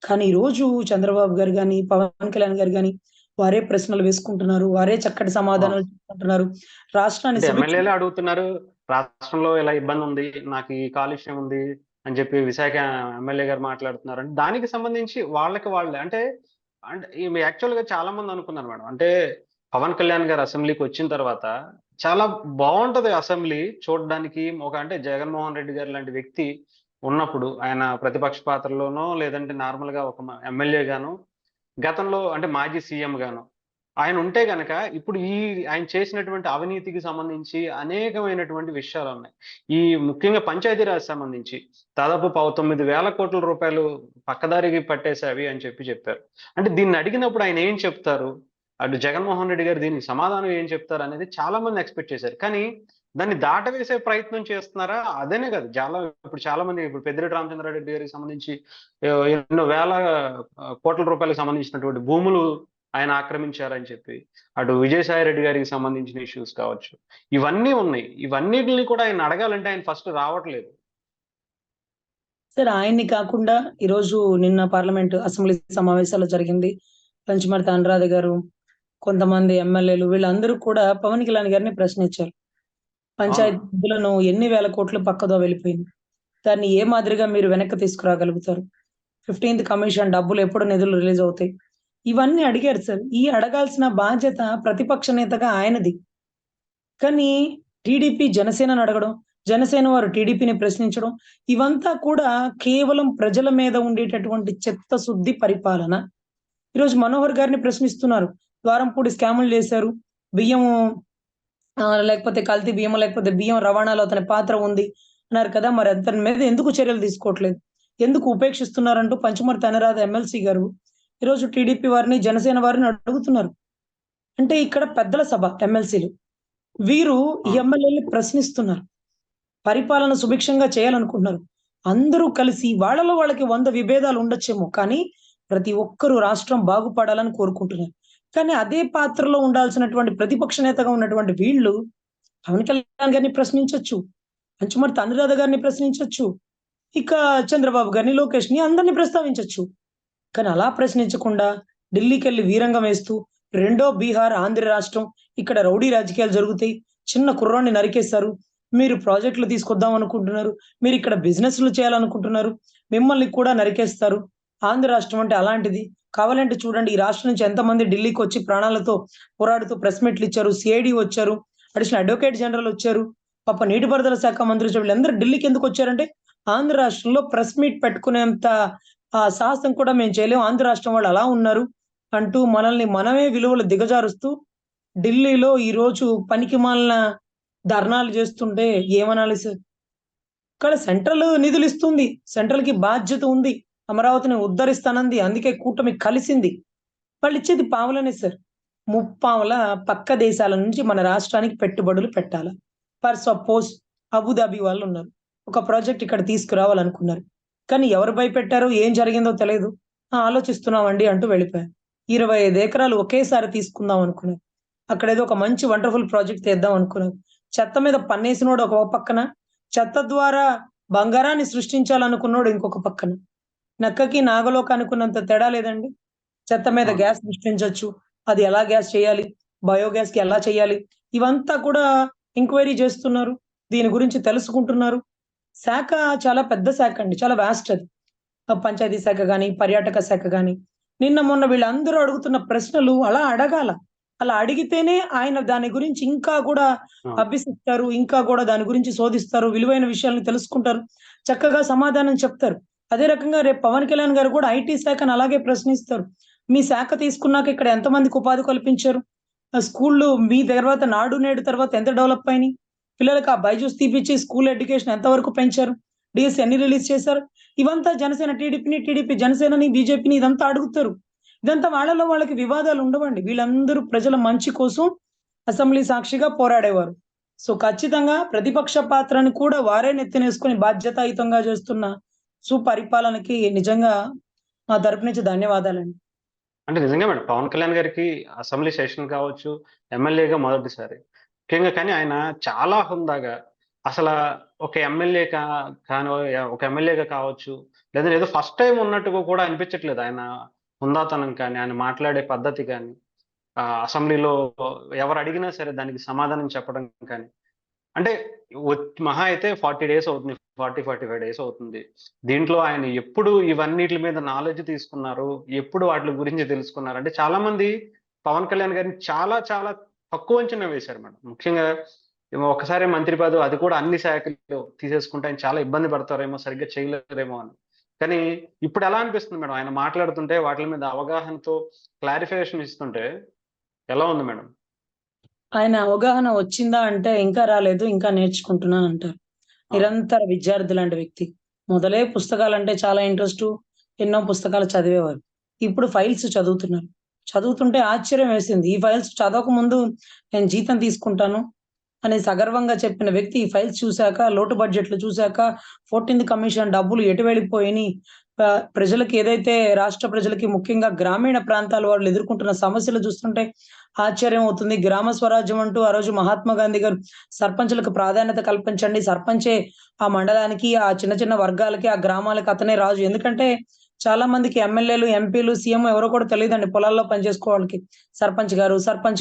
కానీ ఈరోజు చంద్రబాబు గారు గాని, పవన్ కళ్యాణ్ గారు గాని, వారే ప్రశ్నలు వేసుకుంటున్నారు. వారే చక్కటి అవును. సమాధానాలు చెప్పుకుంటున్నారు. రాష్ట్రాన్ని అంటే సుభిక్ష ఎమ్మెల్యేలే అడుగుతున్నారు. రాష్ట్రంలో ఇలా ఇబ్బందుంది. నాకు ఈ కాలుష్యం ఉంది అని చెప్పి విశాఖ ఎమ్మెల్యే గారు మాట్లాడుతున్నారు. అంటే దానికి సంబంధించి వాళ్ళకి వాళ్ళే అంటే అంటే ఈమె యాక్చువల్‌గా చాలా మంది అనుకున్నారు మేడం. అంటే పవన్ కళ్యాణ్ గారు అసెంబ్లీకొచ్చిన తర్వాత చాలా బావుంటది అసెంబ్లీ చూడడానికి. అంటే జగన్మోహన్ రెడ్డి గారు లాంటి వ్యక్తి ఉన్నప్పుడు ఆయన ప్రతిపక్ష పాత్రలోనో లేదంటే నార్మల్‌గా ఒక ఎమ్మెల్యే గానో గతంలో అంటే మాజీ సీఎం గాను. ఆయనుంటే గనక ఇప్పుడు ఆయన చేసినటువంటి అవినీతికి సంబంధించి అనేకమైనటువంటి విషయాలున్నాయి. ముఖ్యంగా పంచాయతీరాజ్ సంబంధించి దాదాపు 19,000,00,00,000 పక్కదారికి పట్టేశావి అని చెప్పారు. అంటే దీన్నడిగినప్పుడు ఆయన ఏం చెప్తారు? అటు జగన్మోహన్ రెడ్డి గారు దీనికి సమాధానం ఏం చెప్తారనేది చాలా మంది ఎక్స్‌పెక్ట్ చేశారు. కానీ దాన్ని దాటవేసే ప్రయత్నం చేస్తున్నారా? అదనే కాదు. చాలా మంది ఇప్పుడు పెద్దిరెడ్డి రామచంద్రారెడ్డి గారికి సంబంధించి ఎన్నో వేల కోట్ల రూపాయలకు సంబంధించినటువంటి భూములు ఆయన ఆక్రమించారని చెప్పి, అటు విజయసాయి రెడ్డి గారికి సంబంధించిన ఇష్యూస్ కావచ్చు. ఇవన్నీ ఉన్నాయి. ఇవన్నిటిని కూడా ఆయన్ని అడగాలంటే ఆయన ఫస్ట్ రావట్లేదు. సార్ ఆయన్ని కాకుండా ఈరోజు నిన్న పార్లమెంట్ అసెంబ్లీ సమావేశాలు జరిగింది. పంచమర్తి అనురాధ గారు, కొంతమంది ఎమ్మెల్యేలు వీళ్ళందరూ కూడా పవన్ కళ్యాణ్ గారిని ప్రశ్నించారు. అవును. పంచాయతీ నిధులను ఎన్ని వేల కోట్లు పక్కదో వెళ్ళిపోయింది. దాన్ని ఏ మాదిరిగా మీరు వెనక్కి తీసుకురాగలుగుతారు? 15థ్ కమిషన్ డబ్బులు ఎప్పుడు నిధులు రిలీజ్ అవుతాయి? ఇవన్నీ అడిగారు సార్. అడగాల్సిన బాధ్యత ప్రతిపక్ష నేతగా ఆయనది. కానీ టీడీపీ జనసేనని అడగడం, జనసేన వారు టీడీపీని ప్రశ్నించడం, ఇవంతా కూడా కేవలం ప్రజల మీద ఉండేటటువంటి చిత్తశుద్ధి పరిపాలన. ఈరోజు మనోహర్ గారిని ప్రశ్నిస్తున్నారు. ద్వారంపూడి స్కాములు చేశారు. బియ్యం లేకపోతే కల్తీ బియ్యమో, లేకపోతే బియ్యం రవాణాలో అతని పాత్ర ఉంది అన్నారు కదా! మరి అతని మీద ఎందుకు చర్యలు తీసుకోవట్లేదు? ఎందుకు ఉపేక్షిస్తున్నారంటూ పంచమర్తి అనురాధ ఎమ్మెల్సీ గారు ఈరోజు టీడీపీ వారిని, జనసేన వారిని అడుగుతున్నారు. అంటే ఇక్కడ పెద్దల సభ ఎమ్మెల్సీలు. వీరు ఈ అవును. ఎమ్మెల్యేలని ప్రశ్నిస్తున్నారు. పరిపాలన సుభిక్షంగా చేయాలనుకుంటున్నారు. అందరూ కలిసి వాళ్ళలో వాళ్ళకి 100 విభేదాలు ఉండొచ్చేమో. కానీ ప్రతి ఒక్కరు రాష్ట్రం బాగుపడాలని కోరుకుంటున్నారు. కానీ అదే పాత్రలో ఉండాల్సినటువంటి ప్రతిపక్ష నేతగా ఉన్నటువంటి వీళ్ళు పవన్ కళ్యాణ్ గారిని ప్రశ్నించొచ్చు. పంచమర్తి అనురాధ గారిని ప్రశ్నించొచ్చు. ఇక చంద్రబాబు గారిని, లోకేష్‌ని అందరిని ప్రస్తావించొచ్చు. కానీ అలా ప్రశ్నించకుండా ఢిల్లీకెళ్ళి వీరంగం వేస్తూ రెండో బీహార్, ఆంధ్ర రాష్ట్రం ఇక్కడ రౌడీ రాజకీయాలు జరుగుతాయి. చిన్న కుర్రోడిని నరికేస్తారు. మీరు ప్రాజెక్టులు తీసుకొద్దాం అనుకుంటున్నారు. మీరిక్కడ బిజినెస్‌లు చేయాలనుకుంటున్నారు. మిమ్మల్ని కూడా నరికేస్తారు. ఆంధ్ర రాష్ట్రం అంటే అలాంటిది. కావాలంటే చూడండి ఈ రాష్ట్రం నుంచి ఎంతమంది ఢిల్లీకొచ్చి ప్రాణాలతో పోరాడుతూ ప్రెస్ మీట్లు ఇచ్చారు. సీఐడీ వచ్చారు. అడిషనల్ అడ్వకేట్ జనరల్ వచ్చారు. పాపం నీటిపారుదల శాఖ మంత్రి వీళ్ళందరూ ఢిల్లీకి ఎందుకొచ్చారంటే ఆంధ్ర రాష్ట్రంలో ప్రెస్ మీట్ పెట్టుకునేంత సాహసం కూడా మేము చేయలేం. ఆంధ్ర రాష్ట్రం వాళ్ళు అలా ఉన్నారు అంటూ మనల్ని మనమే విలువలు దిగజారుస్తూ ఢిల్లీలో ఈరోజు పనికిమాలిన ధర్నాలు చేస్తుంటే ఏమనాలి సార్? ఇక్కడ సెంట్రల్ నిధులిస్తుంది. సెంట్రల్‌కి బాధ్యత ఉంది. అమరావతిని ఉద్ధరిస్తానంది. అందుకే కూటమి కలిసింది. వాళ్ళిచ్చేది పావలనే సార్. ముప్పావల పక్క దేశాల నుంచి మన రాష్ట్రానికి పెట్టుబడులు పెట్టాల. ఫర్ సపోజ్ అబుదాబి వాళ్ళున్నారు. ఒక ప్రాజెక్ట్ ఇక్కడ తీసుకురావాలనుకున్నారు. కానీ ఎవరు భయపెట్టారో, ఏం జరిగిందో తెలీదు. ఆలోచిస్తున్నామండి అంటూ వెళ్ళిపోయారు. 25 ఎకరాలు ఒకేసారి తీసుకుందాం అనుకున్నారు. అక్కడేదో ఒక మంచి వండర్‌ఫుల్ ప్రాజెక్ట్ తెద్దాం అనుకున్నారు. చెత్త మీద పన్నేసినోడు ఒక పక్కన, చెత్త ద్వారా బంగారాన్ని సృష్టించాలనుకున్నోడు ఇంకొక పక్కన. నక్కకి, నాగలోకి అనుకున్నంత తేడా లేదండి. చెత్త మీద అవును. గ్యాస్ సృష్టించొచ్చు. అది ఎలా గ్యాస్ చేయాలి? బయోగ్యాస్‌కి ఎలా చేయాలి? ఇవంతా కూడా ఎంక్వైరీ చేస్తున్నారు. దీని గురించి తెలుసుకుంటున్నారు. శాఖ చాలా పెద్ద శాఖ అండి. చాలా వాస్ట్ అది. పంచాయతీ శాఖ గాని, పర్యాటక శాఖ గాని. నిన్న మొన్న వీళ్ళందరూ అడుగుతున్న ప్రశ్నలు అలా అడగాల. అలా అడిగితేనే ఆయన దాని గురించి ఇంకా కూడా అవును. అభ్యసిస్తారు. ఇంకా కూడా దాని గురించి శోధిస్తారు. విలువైన విషయాలను తెలుసుకుంటారు. చక్కగా సమాధానం చెప్తారు. అదే రకంగా రేపు పవన్ కళ్యాణ్ గారు కూడా ఐటీ శాఖను అలాగే ప్రశ్నిస్తారు. మీ శాఖ తీసుకున్నాక ఇక్కడ ఎంతమందికి ఉపాధి కల్పించారు? స్కూల్లు మీ తర్వాత నాడు నేడు తర్వాత ఎంత డెవలప్ అయినాయి? పిల్లలకి ఆ బైజూస్ తీపిచ్చి స్కూల్ ఎడ్యుకేషన్ ఎంత వరకు పెంచారు? డీఎస్ ఎన్ని రిలీజ్ చేశారు? ఇవంతా జనసేన టీడీపీని, టీడీపీ జనసేనని, బీజేపీని ఇదంతా అడుగుతారు. ఇదంతా వాళ్ళలో వాళ్ళకి వివాదాలు ఉండవండి. వీళ్ళందరూ ప్రజల మంచి కోసం అసెంబ్లీ సాక్షిగా పోరాడేవారు. సో, ఖచ్చితంగా ప్రతిపక్ష పాత్రను కూడా వారే నెత్తినేసుకొని బాధ్యతాయుతంగా చేస్తున్న సుపరిపాలనకి నిజంగా మా తరపు నుంచి ధన్యవాదాలండి. అంటే నిజంగా మేడం. పవన్ కళ్యాణ్ గారికి అసెంబ్లీ సెషన్ కావచ్చు, ఎమ్మెల్యేగా మొదటిసారి. ముఖ్యంగా కానీ ఆయన చాలా హుందాగా అసల ఒక ఎమ్మెల్యే కా కానో ఒక ఎమ్మెల్యేగా కావచ్చు, లేదంటే ఏదో ఫస్ట్ టైం ఉన్నట్టుగా కూడా అనిపించట్లేదు. ఆయన హుందాతనం కానీ, ఆయన మాట్లాడే పద్ధతి కానీ, అసెంబ్లీలో ఎవరు అడిగినా సరే దానికి సమాధానం చెప్పడం కానీ, అంటే మహా అయితే 40 డేస్ అవుతుంది. 40, 45 డేస్ అవుతుంది. దీంట్లో ఆయన ఎప్పుడు ఇవన్నిట్లి మీద నాలెడ్జ్ తీసుకున్నారు? ఎప్పుడు వాటిలి గురించి తెలుసుకున్నారు? అంటే చాలా మంది పవన్ కళ్యాణ్ గారిని చాలా చాలా తక్కువ అంచనా వేశారు మేడం. ముఖ్యంగా ఏమో ఒక్కసారే మంత్రి పదవి, అది కూడా అన్ని శాఖలు తీసేసుకుంటే ఆయన చాలా ఇబ్బంది పడతారేమో, సరిగ్గా చేయలేరేమో అని. కానీ ఇప్పుడు ఎలా అనిపిస్తుంది మేడం? ఆయన మాట్లాడుతుంటే వాటిల మీద అవగాహనతో క్లారిఫికేషన్ ఇస్తుంటే ఎలా ఉంది మేడం? ఆయన అవగాహన వచ్చిందా అంటే, ఇంకా రాలేదు, ఇంకా నేర్చుకుంటున్నానంటారు. ఆ! నిరంతర విద్యార్థి లాంటి వ్యక్తి. మొదలే పుస్తకాలంటే చాలా ఇంట్రెస్టు. ఎన్నో పుస్తకాలు చదివేవారు. ఇప్పుడు ఫైల్స్ చదువుతున్నారు. చదువుతుంటే ఆశ్చర్యం వేసింది. ఈ ఫైల్స్ చదవకముందు నేను జీతం తీసుకుంటాను అని సగర్వంగా చెప్పిన వ్యక్తి ఈ ఫైల్స్ చూసాక, లోటు బడ్జెట్‌లు చూసాక, 14థ్ కమిషన్ డబ్బులు ఎటు వెళ్ళిపోయినియి, ప్రజలకి ఏదైతే రాష్ట్ర ప్రజలకి ముఖ్యంగా గ్రామీణ ప్రాంతాల వాళ్ళు ఎదుర్కొంటున్న సమస్యలు చూస్తుంటే ఆశ్చర్యం అవుతుంది. గ్రామ స్వరాజ్యం అంటూ ఆ రోజు మహాత్మా గాంధీ గారు సర్పంచులకు ప్రాధాన్యత కల్పించండి. సర్పంచే ఆ మండలానికి, ఆ చిన్న చిన్న వర్గాలకి, ఆ గ్రామాలకి అతనే రాజు. ఎందుకంటే చాలా మందికి ఎమ్మెల్యేలు, ఎంపీలు, సీఎం ఎవరో కూడా తెలీదండి పొలాల్లో పనిచేసుకోవాళ్ళకి. సర్పంచ్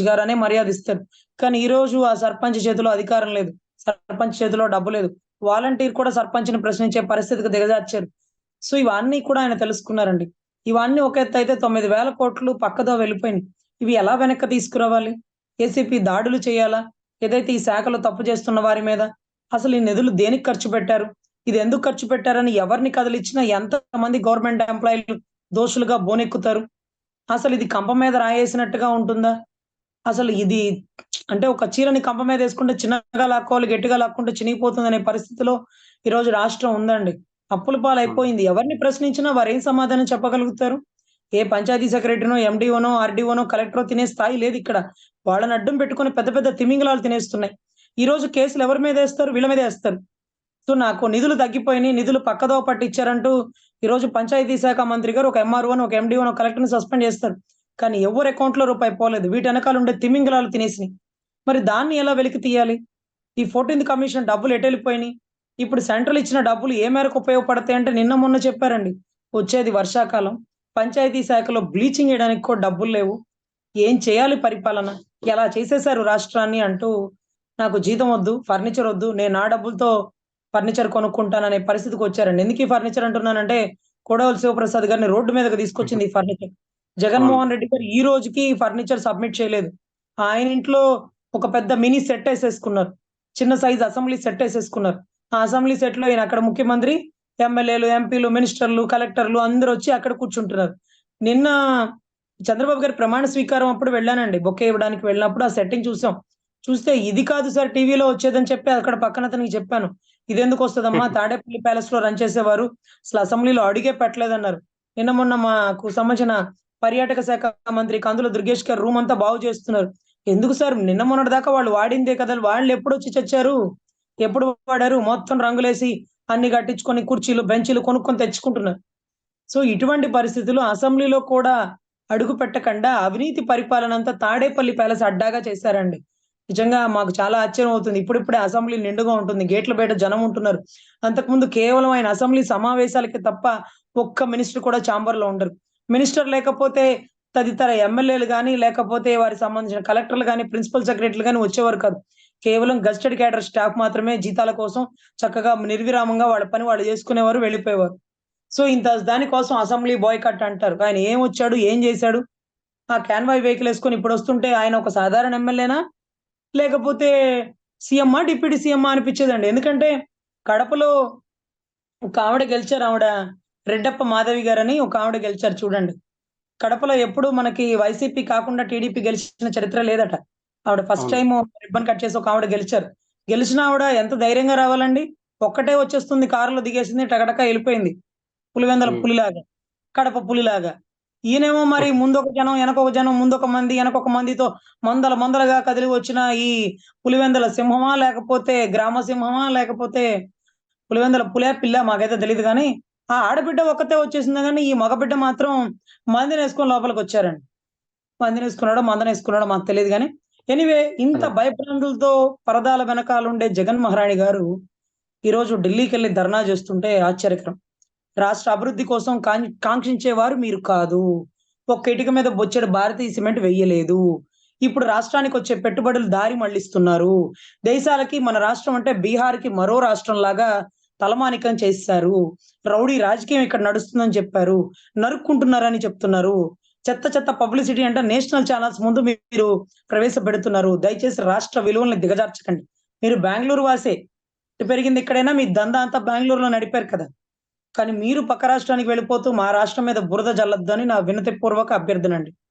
గారు అనే మర్యాదిస్తారు. కానీ ఈరోజు ఆ సర్పంచ్ చేతిలో అధికారం లేదు. సర్పంచ్ చేతిలో డబ్బు లేదు. వాలంటీర్ కూడా సర్పంచ్‌ని ప్రశ్నించే పరిస్థితికి దిగజార్చారు. సో, ఇవన్నీ కూడా ఆయన తెలుసుకున్నారండి. ఇవన్నీ ఒక ఎత్తయితే 9,000 కోట్లు పక్కదో వెళ్ళిపోయినాయి. ఇవి ఎలా వెనక్కి తీసుకురావాలి? ఏసీపీ దాడులు చేయాలా? ఏదైతే ఈ శాఖలో తప్పు చేస్తున్న వారి మీద, అసలు ఈ నిధులు దేనికి ఖర్చు పెట్టారు? ఇది ఎందుకు ఖర్చు పెట్టారని ఎవరిని కదిలిచ్చినా ఎంతమంది గవర్నమెంట్ ఎంప్లాయీలు దోషులుగా బోనెక్కుతారు? అసలు ఇది కంప మీద రాయేసినట్టుగా ఉంటుందా? అసలు ఇది అంటే ఒక చీరని కంప మీదేసుకుంటే చిన్నగా లాక్కోవాలి, గట్టిగా లాక్కుంటే చినిగిపోతుందనే పరిస్థితిలో ఈరోజు రాష్ట్రం ఉందండి. అప్పుల హ్మ్. పాలైపోయింది. ఎవరిని ప్రశ్నించినా వారేం సమాధానం చెప్పగలుగుతారు? ఏ పంచాయతీ సెక్రటరీనో, ఎండీఓనో, ఆర్డీఓనో, కలెక్టరో తినే స్థాయి లేదిక్కడ. వాళ్ళని అడ్డం పెట్టుకొని పెద్ద పెద్ద తిమింగలాలు తినేస్తున్నాయి. ఈరోజు కేసులు ఎవరి మీదేస్తారు? వీళ్ళ మీదే ఏస్తారు. సో, నాకు నిధులు తగ్గిపోయినియి, నిధులు పక్కదోవ పట్టిచ్చారంటూ ఈరోజు పంచాయతీ శాఖ మంత్రి గారు ఒక ఎంఆర్ఓనో, ఒక ఎండీఓనో, కలెక్టర్‌ని సస్పెండ్ చేస్తారు. కానీ ఎవ్వరి అకౌంట్‌లో రూపాయి పోలేదు. వీటి ఎనకాల ఉండే తిమింగలాలు తినేసినియి. మరి దాన్ని ఎలా వెలికి తీయాలి? ఈ 14థ్ కమిషన్ డబ్బులు ఎటెళ్ళిపోయినియి? ఇప్పుడు సెంట్రల్ ఇచ్చిన డబ్బులు ఏ మేరకు ఉపయోగపడతాయంటే నిన్న మొన్న చెప్పారండి. వచ్చేది వర్షాకాలం. పంచాయతీ శాఖలో బ్లీచింగ్ ఎయడానికి కూడా డబ్బులు లేవు. ఏం చేయాలి పరిపాలన? ఎలా చేసేశారు రాష్ట్రాన్ని అంటూ నాకు జీతం వద్దు, ఫర్నిచర్ వద్దు. నేను నా డబ్బులతో ఫర్నిచర్ కొనుక్కుంటాననే పరిస్థితికొచ్చారండి. ఎందుకు ఈ ఫర్నిచర్ అంటున్నానంటే, కొడవలి శివప్రసాద్ గారిని రోడ్డు మీదకి తీసుకొచ్చింది ఈ ఫర్నిచర్. అవును. జగన్మోహన్ రెడ్డి గారు ఈ రోజుకి ఫర్నిచర్ సబ్మిట్ చేయలేదు. ఆయన ఇంట్లో ఒక పెద్ద మినీ సెట్ ఏసేసుకున్నారు. చిన్న సైజ్ అసెంబ్లీ సెట్ ఏసేసుకున్నారు. ఆ అసెంబ్లీ సెట్‌లో ఈయన అక్కడ ముఖ్యమంత్రి, ఎమ్మెల్యేలు, ఎంపీలు, మినిస్టర్‌లు, కలెక్టర్‌లు అందరొచ్చి అక్కడ కూర్చుంటున్నారు. నిన్న చంద్రబాబు గారి ప్రమాణ స్వీకారం అప్పుడు వెళ్ళానండి. బొకే ఇవ్వడానికి వెళ్ళినప్పుడు ఆ సెట్టింగ్ చూసాం. చూస్తే ఇది కాదు సార్ టీవీలో వచ్చేదని చెప్పి అక్కడ పక్కన అతనికి చెప్పాను. ఇదెందుకొస్తదమ్మా తాడేపల్లి ప్యాలెస్‌లో రన్ చేసేవారు. అసలు అసెంబ్లీలో అడుగే పెట్టలేదన్నారు. నిన్న మొన్న మాకు సంబంధించిన పర్యాటక శాఖ మంత్రి కందుల దుర్గేష్ గారు రూమ్ అంతా బాగు చేస్తున్నారు. ఎందుకు సార్ నిన్న మొన్నటి దాకా వాళ్ళు వాడిందే కదా! వాళ్ళెప్పుడొచ్చి చచ్చారు? ఎప్పుడు వాడారు? మొత్తం రంగులేసి అన్ని కట్టించుకొని కుర్చీలు, బెంచీలు కొనుక్కొని తెచ్చుకుంటున్నారు. సో, ఇటువంటి పరిస్థితుల్లో అసెంబ్లీలో కూడా అడుగు పెట్టకుండా అవినీతి పరిపాలనంతా తాడేపల్లి ప్యాలెస్ అడ్డాగా చేశారండి. నిజంగా మాకు చాలా ఆశ్చర్యం అవుతుంది. ఇప్పుడిప్పుడే అసెంబ్లీ నిండుగా ఉంటుంది. గేట్ల బయట జనం ఉంటున్నారు. అంతకుముందు కేవలం ఆయన అసెంబ్లీ సమావేశాలకి తప్ప ఒక్క మినిస్టర్ కూడా చాంబర్‌లో ఉండరు. మినిస్టర్ లేకపోతే తదితర ఎమ్మెల్యేలు గాని, లేకపోతే వారికి సంబంధించిన కలెక్టర్‌లు గాని, ప్రిన్సిపల్ సెక్రటరీలు గాని వచ్చేవారు కాదు. కేవలం గెస్టెడ్ క్యాడర్ స్టాఫ్ మాత్రమే జీతాల కోసం చక్కగా నిర్విరామంగా వాళ్ళ పని వాళ్ళు చేసుకునేవారు, వెళ్ళిపోయేవారు. సో, ఇంత దాని కోసం అసెంబ్లీ బాయ్‌కట్ అంటారు. ఆయన ఏమొచ్చాడు? ఏం జేశాడు? ఆ కాన్వాయ్ వెహికల్ ఏసుకొని ఇప్పుడొస్తుంటే ఆయన ఒక సాధారణ ఎమ్మెల్యేనా? లేకపోతే సీఎమ్మా? డిప్యూటీ సీఎమ్మా? అనిపిచ్చేదండి. ఎందుకంటే కడపలో ఒక ఆవిడ గెలిచారు. ఆవిడ రెడ్డప్ప మాధవి గారని ఒక ఆవిడ గెలిచారు చూడండి. కడపలో ఎప్పుడు మనకి వైసీపీ కాకుండా టీడీపీ గెలిచిన చరిత్ర లేదట. ఆవిడ ఫస్ట్ అవును. టైము రిబ్బన్ కట్ చేసి ఒక ఆవిడ గెలిచారు. గెలిచిన ఆవిడ ఎంత ధైర్యంగా రావాలండి? ఒక్కటే వచ్చేస్తుంది కారులో దిగేసింది టకటక ఎళ్ళిపోయింది. పులివెందుల హ్మ్. పులిలాగా. కడప పులిలాగా. ఈయనేమో మరి ముందొక జనం, ఎనకొక జనం, ముందొక మంది, ఎనకొక మందితో మందలుగా కదిలి వచ్చిన ఈ పులివెందుల సింహమా? లేకపోతే గ్రామ సింహమా? లేకపోతే పులివెందుల పులా? పిల్లా? మాకైతే తెలీదు గానీ, ఆ ఆడబిడ్డ ఒక్కతే వచ్చేసిందే గానీ, ఈ మగబిడ్డ మాత్రం మందినేసుకొని లోపలికొచ్చారండి. పందినేసుకున్నాడో, మందనేసుకున్నాడో మాకు తెలీదు గానీ, ఎనీవే ఇంత అదే. భయభ్రాంతులతో పరదాల వెనకాలుండే జగన్ మహారాణి గారు ఈరోజు ఢిల్లీకెళ్ళి ధర్నా జేస్తుంటే ఆశ్చర్యకరం. రాష్ట్ర అభివృద్ధి కోసం కాంక్షించేవారు మీరు కాదు. ఒక్క ఇటుక మీద బొచ్చెడు భారతీయ సిమెంట్ వెయ్యలేదు. ఇప్పుడు రాష్ట్రానికొచ్చే పెట్టుబడులు దారి మళ్లిస్తున్నారు. దేశాలకి మన రాష్ట్రం అంటే బీహార్‌కి మరో రాష్ట్రంలాగా తలమానికం చేసేశారు. రౌడీ రాజకీయం ఇక్కడ నడుస్తుందని చెప్పారు. నరుక్కుంటున్నారని చెప్తున్నారు. చెత్త చెత్త పబ్లిసిటీ అంటే నేషనల్ ఛానెల్స్ ముందు మీరు ప్రవేశపెడుతున్నారు. దయచేసి రాష్ట్ర విలువల్ని దిగజార్చకండి. మీరు బెంగుళూరు వాసే. పెరిగింది ఇక్కడైనా మీ దందా అంతా బెంగుళూరులో నడిపారు కదా! కానీ మీరు పక్క రాష్ట్రానికి వెళ్ళిపోతూ మా రాష్ట్రం మీద బురద జల్లొద్దని నా వినతిపూర్వక అభ్యర్థనండి.